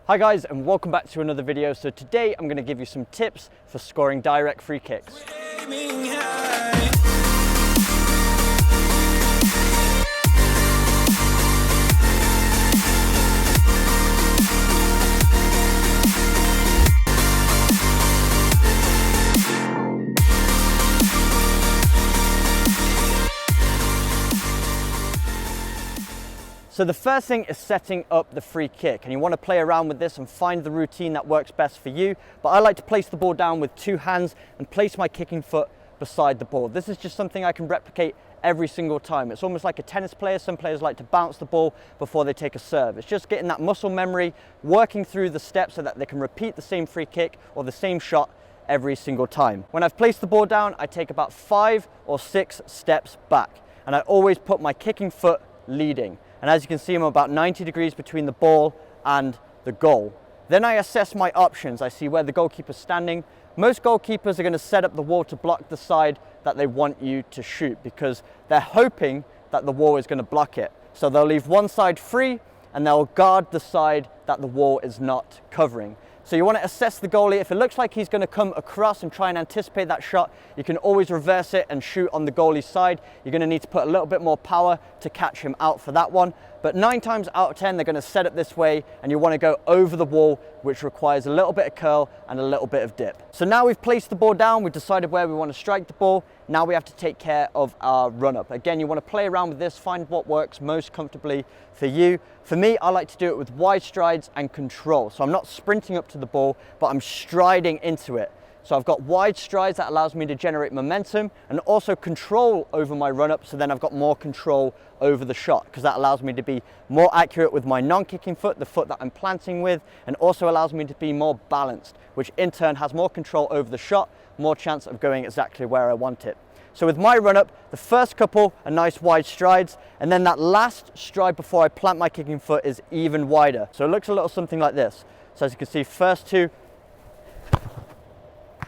Hi guys, and welcome back to another video. So today I'm going to give you some tips for scoring direct free kicks. So the first thing is setting up the free kick, and you want to play around with this and find the routine that works best for you. But I like to place the ball down with two hands and place my kicking foot beside the ball. This is just something I can replicate every single time. It's almost like a tennis player. Some players like to bounce the ball before they take a serve. It's just getting that muscle memory, working through the steps so that they can repeat the same free kick or the same shot every single time. When I've placed the ball down, I take about 5 or 6 steps back, and I always put my kicking foot leading. And as you can see, I'm about 90 degrees between the ball and the goal. Then I assess my options. I see where the goalkeeper's standing. Most goalkeepers are going to set up the wall to block the side that they want you to shoot because they're hoping that the wall is going to block it. So they'll leave one side free and they'll guard the side that the wall is not covering. So you want to assess the goalie. If it looks like he's going to come across and try and anticipate that shot, you can always reverse it and shoot on the goalie's side. You're going to need to put a little bit more power to catch him out for that one. But 9 times out of 10, they're going to set it this way, and you want to go over the wall, which requires a little bit of curl and a little bit of dip. So now we've placed the ball down, we've decided where we want to strike the ball. Now we have to take care of our run-up. Again, you want to play around with this, find what works most comfortably for you. For me, I like to do it with wide strides and control. So I'm not sprinting up to the ball, but I'm striding into it. So I've got wide strides that allows me to generate momentum and also control over my run-up, so then I've got more control over the shot because that allows me to be more accurate with my non-kicking foot, the foot that I'm planting with, and also allows me to be more balanced, which in turn has more control over the shot, more chance of going exactly where I want it. So with my run-up, the first couple are nice wide strides, and then that last stride before I plant my kicking foot is even wider. So it looks a little something like this. So as you can see, first two,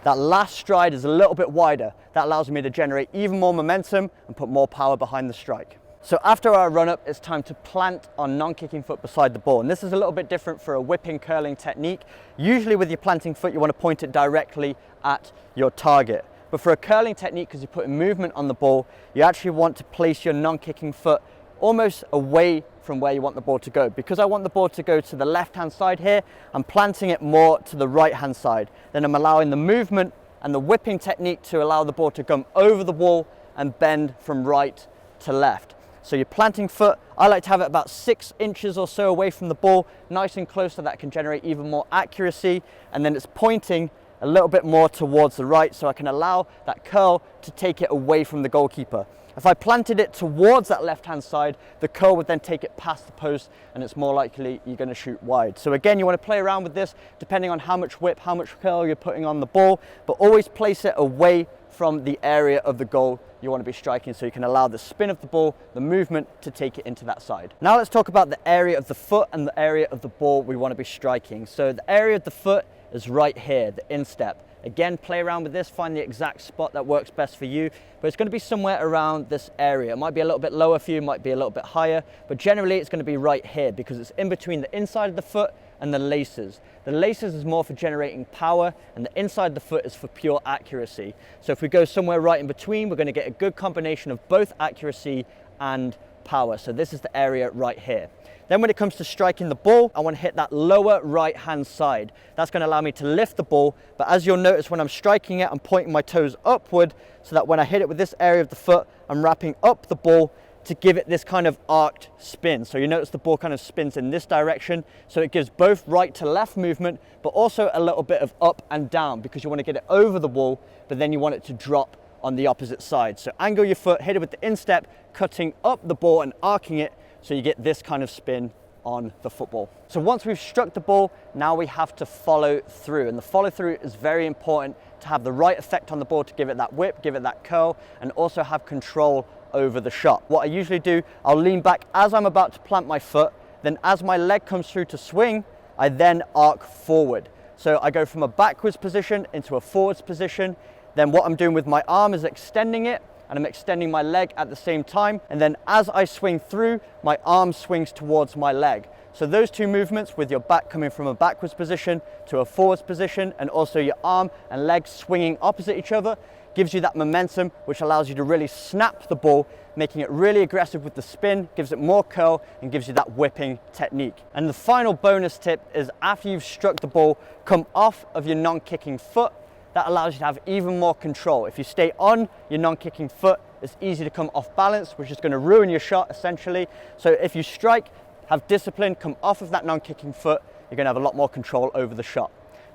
that last stride is a little bit wider. That allows me to generate even more momentum and put more power behind the strike. So after our run-up, it's time to plant our non-kicking foot beside the ball. And this is a little bit different for a whipping curling technique. Usually with your planting foot, you want to point it directly at your target. But for a curling technique, because you're putting movement on the ball, you actually want to place your non-kicking foot almost away from where you want the ball to go. Because I want the ball to go to the left-hand side here, I'm planting it more to the right-hand side. Then I'm allowing the movement and the whipping technique to allow the ball to come over the wall and bend from right to left. So your planting foot, I like to have it about 6 inches or so away from the ball, nice and close so that can generate even more accuracy. And then it's pointing a little bit more towards the right so I can allow that curl to take it away from the goalkeeper. If I planted it towards that left-hand side, the curl would then take it past the post and it's more likely you're going to shoot wide. So again, you want to play around with this depending on how much whip, how much curl you're putting on the ball, but always place it away from the area of the goal you want to be striking so you can allow the spin of the ball, the movement to take it into that side. Now let's talk about the area of the foot and the area of the ball we want to be striking. So the area of the foot is right here, the instep. Again, play around with this, find the exact spot that works best for you, but it's going to be somewhere around this area. It might be a little bit lower for you, might be a little bit higher, but generally it's going to be right here because it's in between the inside of the foot and the laces. The laces is more for generating power and the inside of the foot is for pure accuracy. So if we go somewhere right in between, we're going to get a good combination of both accuracy and power. So this is the area right here. Then when it comes to striking the ball, I want to hit that lower right hand side. That's going to allow me to lift the ball, but as you'll notice when I'm striking it, I'm pointing my toes upward so that when I hit it with this area of the foot, I'm wrapping up the ball to give it this kind of arced spin. So you notice the ball kind of spins in this direction, so it gives both right to left movement, but also a little bit of up and down because you want to get it over the wall, but then you want it to drop on the opposite side. So angle your foot, hit it with the instep, cutting up the ball and arcing it so you get this kind of spin on the football. So once we've struck the ball, now we have to follow through, and the follow through is very important to have the right effect on the ball to give it that whip, give it that curl, and also have control over the shot. What I usually do, I'll lean back as I'm about to plant my foot, then as my leg comes through to swing, I then arc forward. So I go from a backwards position into a forwards position. Then what I'm doing with my arm is extending it and I'm extending my leg at the same time. And then as I swing through, my arm swings towards my leg. So those two movements, with your back coming from a backwards position to a forwards position, and also your arm and leg swinging opposite each other, gives you that momentum, which allows you to really snap the ball, making it really aggressive with the spin, gives it more curl, and gives you that whipping technique. And the final bonus tip is, after you've struck the ball, come off of your non-kicking foot. That allows you to have even more control. If you stay on your non-kicking foot, it's easy to come off balance, which is going to ruin your shot essentially. So if you strike, have discipline, come off of that non-kicking foot, you're going to have a lot more control over the shot.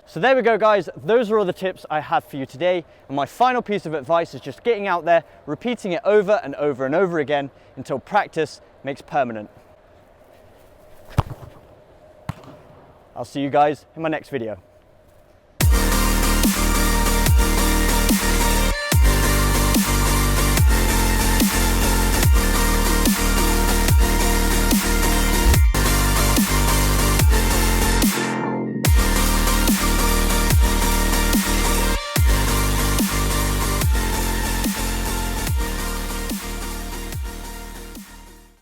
So there we go, guys. Those are all the tips I have for you today. And my final piece of advice is just getting out there, repeating it over and over and over again until practice makes permanent. I'll see you guys in my next video.